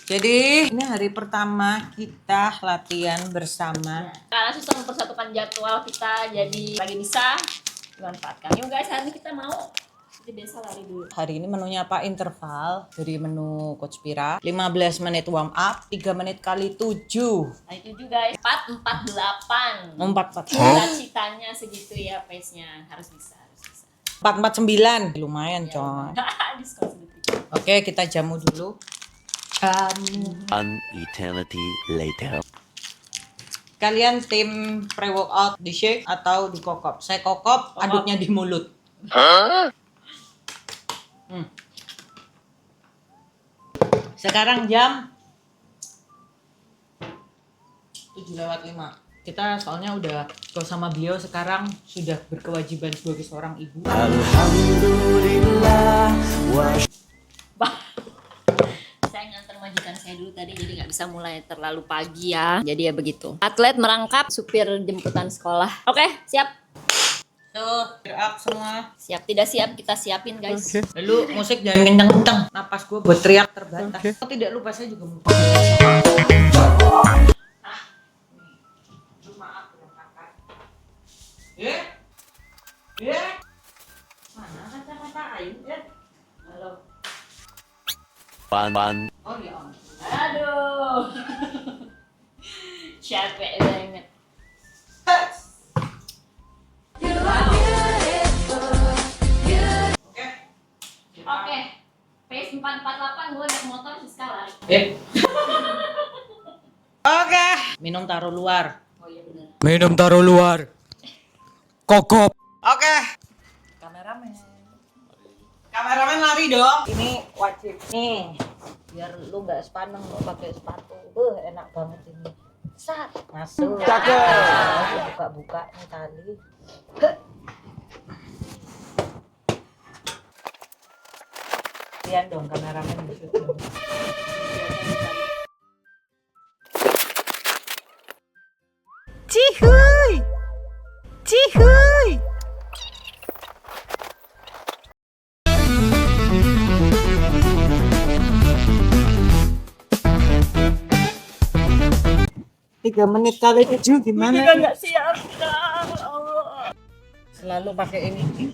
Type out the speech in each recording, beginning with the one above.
Jadi ini hari pertama kita latihan bersama. Karena susah mempersatukan jadwal kita, jadi lagi bisa dimanfaatkan. Yuk guys, hari ini kita mau seperti biasa lari dulu. Hari ini menunya apa? Interval dari menu Coach Pira. 15 menit warm up, 3 menit kali 7. Nah itu juga guys, 4-4-8. 4-4. Cita-citanya segitu ya pace-nya, harus bisa. 4-4-9. Lumayan coy. Diskon sedikit. Oke, kita jamu dulu. An eternity later. Kalian tim pre-workout di shake atau di kokop? Saya kokop, aduknya di mulut. Sekarang jam 7:05. Kita soalnya udah kalau sama beliau sekarang sudah berkewajiban sebagai seorang ibu. Alhamdulillah. Saya nganter majikan saya dulu tadi, jadi nggak bisa mulai terlalu pagi ya. Jadi ya begitu. Atlet merangkap, supir jemputan sekolah. Oke, siap. Tuh, gear up semua. Siap tidak siap, kita siapin guys. Lalu musik jangan kenceng-kenceng. Napas gue buat teriak terbatas. Oh, tidak lupa saya juga mau. Maaf berantakan. Mana kata-kata Ayu ya? Halo. One. Oh ya om. Aduh. Capek banget. Oke. Pace 448, gue naik motor Siska lari. Oke. Minum taruh luar. Oh iya benar. Minum taruh luar. Kokop. Oke. Kameramen lari dong. Ini wajib nih. Biar lu nggak sepaneng lu pakai sepatu. Enak banget ini. Sat, masuk. Cakep. Buka-buka nih tali. Lihat dong kameramen di situ. Cihuy. Cihuy. Tiga menit kali 7 gimana? Kita nggak siap, Allah. Selalu pakai ini.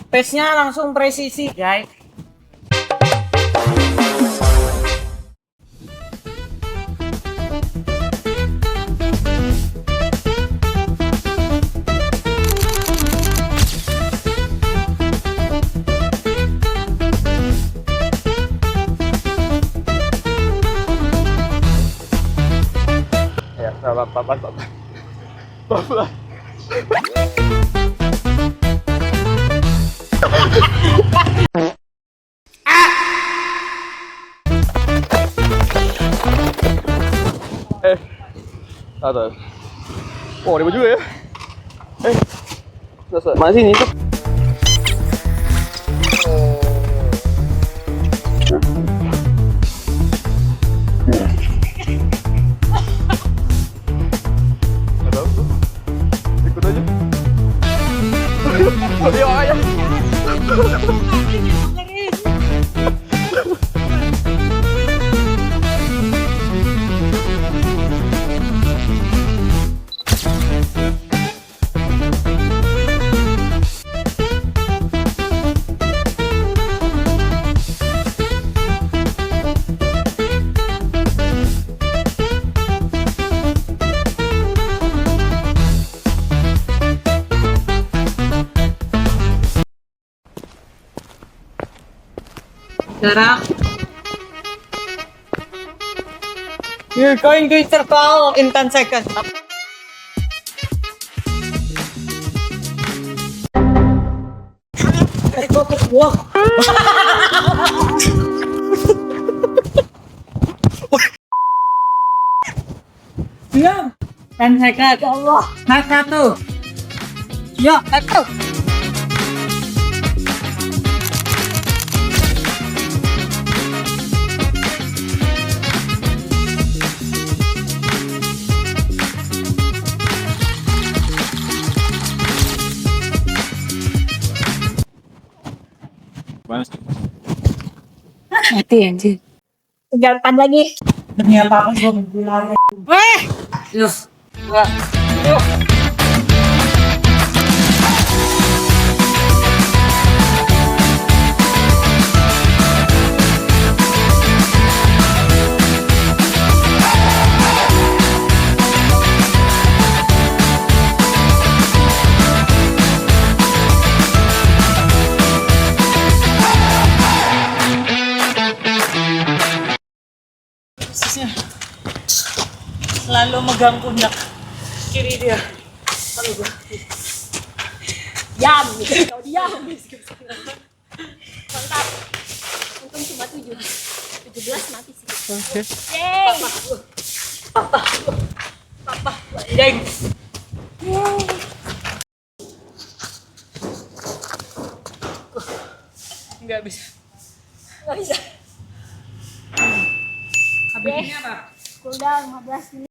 Pace-nya langsung presisi, guys. Ya, bapak. Ada. Oh, ada baju ya? Selesai. Mana sini? Ada apa? Ikut aja. Ayo, ayo. Sekarang you're going to interval in 10 seconds. Diam. 10 seconds. Ya Allah. Naik satu. Ya, satu. Mana? Mati anjir. Gampang lagi. Demi apa gue bilang. Yuh. Yuh. Selalu megang pundak kiri dia. Diam, gitu. Kau diam. Mantap. Untung cuma 17 mati sih. Yeay. Papa, deng. Nggak bisa. Nggak bisa. Habisnya apa? Cool down 15 menit.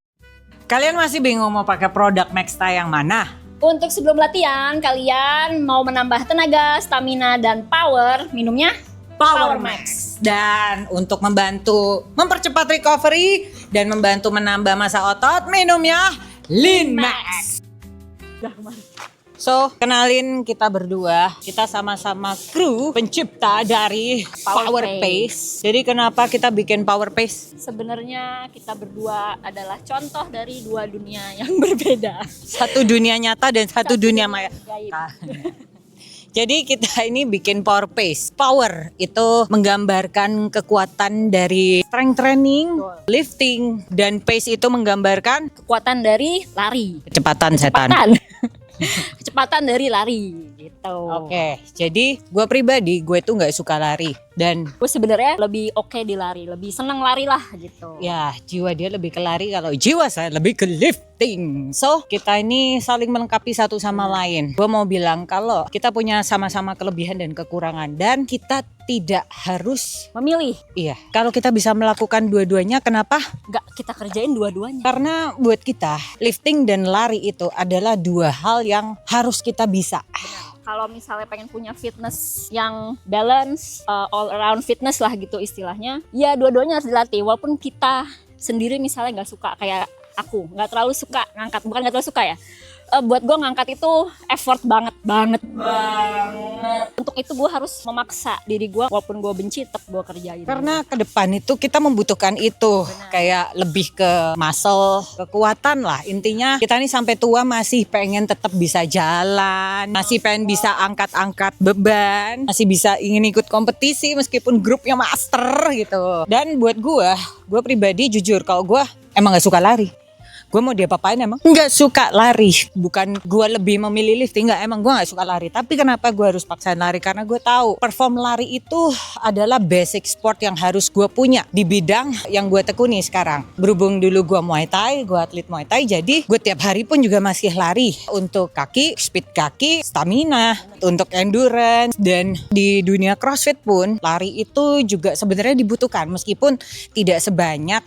Kalian masih bingung mau pakai produk Maxta yang mana? Untuk sebelum latihan, kalian mau menambah tenaga, stamina, dan power, minumnya Power Max. Dan untuk membantu mempercepat recovery dan membantu menambah massa otot, minumnya Lean Max. So, kenalin kita berdua. Kita sama-sama kru pencipta dari Power Power Pace. Jadi kenapa kita bikin Power Pace? Sebenarnya kita berdua adalah contoh dari dua dunia yang berbeda. Satu dunia nyata dan satu dunia maya. Gaib. Jadi kita ini bikin Power Pace. Power itu menggambarkan kekuatan dari strength training, lifting, dan pace itu menggambarkan Kekuatan dari lari. kecepatan setan. Kecepatan dari lari gitu. Oke, jadi gue pribadi gue tuh nggak suka lari dan Gue sebenarnya lebih oke di lari, lebih seneng lari lah gitu. ya jiwa dia lebih ke lari, kalau jiwa saya lebih ke lifting. So kita ini saling melengkapi satu sama lain. Gue mau bilang kalau kita punya sama-sama kelebihan dan kekurangan dan kita tidak harus, Memilih, iya, kalau kita bisa melakukan dua-duanya, kenapa? nggak kita kerjain dua-duanya. Karena buat kita lifting dan lari itu adalah dua hal yang harus kita bisa. Kalau misalnya pengen punya fitness yang balance, all around fitness lah gitu istilahnya, ya dua-duanya harus dilatih. Walaupun kita sendiri misalnya nggak suka, kayak aku nggak terlalu suka ngangkat, bukan nggak terlalu suka ya. Buat gue ngangkat itu effort banget. Untuk itu gue harus memaksa diri gue, walaupun gue benci tetap gue kerjain. Karena ke depan itu kita membutuhkan itu. Kayak lebih ke muscle, kekuatan lah. Intinya kita nih sampai tua masih pengen tetap bisa jalan, masih pengen bisa angkat-angkat beban, masih bisa ingin ikut kompetisi meskipun grupnya master gitu. Dan buat gue pribadi jujur, kalau gue emang gak suka lari. Gue mau diapa-apain emang nggak suka lari. Bukan gue lebih memilih lifting, nggak, emang gue nggak suka lari. Tapi kenapa gue harus paksain lari? Karena gue tahu perform lari itu adalah basic sport yang harus gue punya di bidang yang gue tekuni sekarang. Berhubung dulu gue Muay Thai, gue atlet Muay Thai, jadi gue tiap hari pun juga masih lari untuk kaki, speed kaki, stamina, untuk endurance. Dan di dunia CrossFit pun lari itu juga sebenarnya dibutuhkan meskipun tidak sebanyak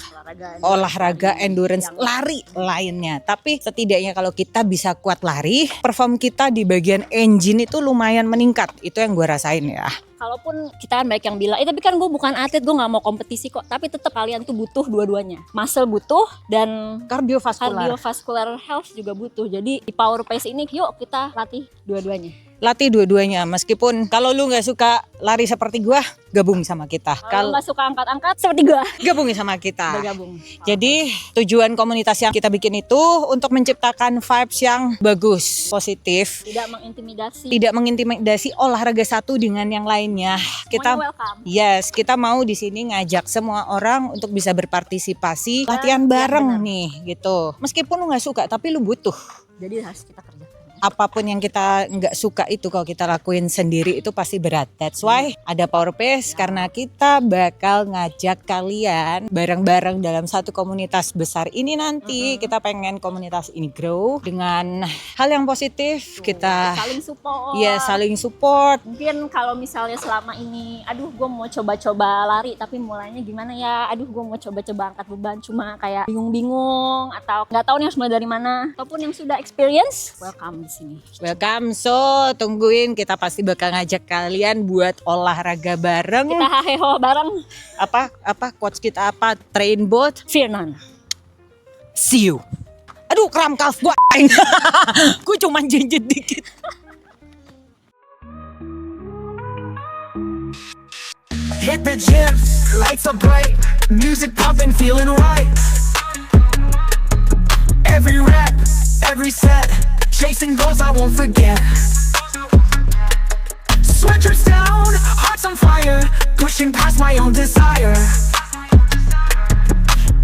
olahraga endurance lari lainnya. Tapi setidaknya kalau kita bisa kuat lari, perform kita di bagian engine itu lumayan meningkat. Itu yang gue rasain ya. Kalaupun kita kan banyak yang bilang, tapi kan gue bukan atlet, gue nggak mau kompetisi kok. Tapi tetap kalian tuh butuh dua-duanya. Muscle butuh dan cardiovascular health juga butuh. Jadi di Power Pace ini yuk kita latih dua-duanya. Latih dua-duanya, meskipun kalau lu nggak suka lari seperti gua, gabung sama kita. Kalau nggak suka angkat-angkat seperti gue, gabungin sama kita. bergabung. Jadi tujuan komunitas yang kita bikin itu untuk menciptakan vibes yang bagus, positif, Tidak mengintimidasi. tidak mengintimidasi olahraga satu dengan yang lainnya. Kita Semuanya welcome. yes, kita mau di sini ngajak semua orang untuk bisa berpartisipasi latihan bareng benar. nih gitu. Meskipun lu nggak suka, tapi lu butuh. Jadi harus kita kerjakan. Apapun yang kita nggak suka itu kalau kita lakuin sendiri itu pasti berat. That's why ada Power Pace, karena kita bakal ngajak kalian bareng-bareng dalam satu komunitas besar ini nanti. Kita pengen komunitas ini grow dengan hal yang positif. Kita Saling support. ya saling support. Mungkin kalau misalnya selama ini, aduh gue mau coba-coba lari tapi mulainya gimana ya, aduh gue mau coba-coba angkat beban cuma kayak bingung-bingung atau nggak tahu nih harus mulai dari mana, ataupun yang sudah experience, welcome di di sini. Welcome. So, tungguin, kita pasti bakal ngajak kalian buat olahraga bareng. Kita haheho bareng. Apa quotes kita apa? Train boat. Fear none. See you. Aduh, kram kalf gua. Gua cuman jinjit dikit. Hit the gym, lights are bright, music pumping, feeling right. Every rep, every set, chasing goals I won't forget. Sweatshirts down, hearts on fire, pushing past my own desire.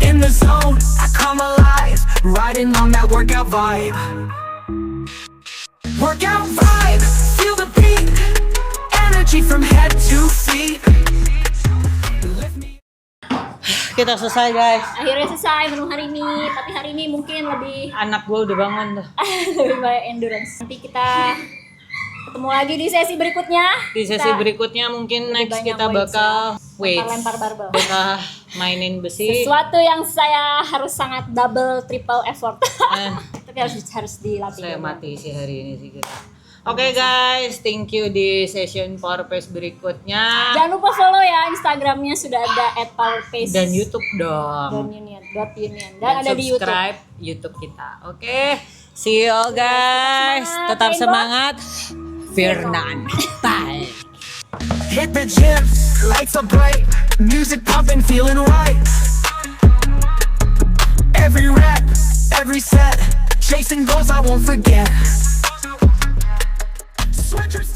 In the zone, I come alive, riding on that workout vibe. Workout vibe, feel the beat, energy from head to feet. Kita selesai, guys. Akhirnya selesai menu hari ini, tapi hari ini mungkin lebih Anak gua udah bangun tuh. lebih banyak endurance. Nanti kita ketemu lagi di sesi berikutnya. Di sesi Kita berikutnya mungkin lebih next banyak kita weights bakal ya. weights. Lempar barbel. Kita mainin besi. Sesuatu yang saya harus sangat double triple effort. Eh, Tapi harus dilatih. saya juga. mati sih hari ini sih kita. Oke guys, thank you di session PowerPace berikutnya. Jangan lupa follow ya Instagramnya, sudah ada @powerpace Dan YouTube dong. .union. Dan ada di YouTube. subscribe YouTube kita. Oke, see you all guys. Tetap semangat. Fear none. Bye. Hit the gym, lights are bright, music pumping, feeling right. Every rep, every set, chasing goals I won't forget. Sweatshirts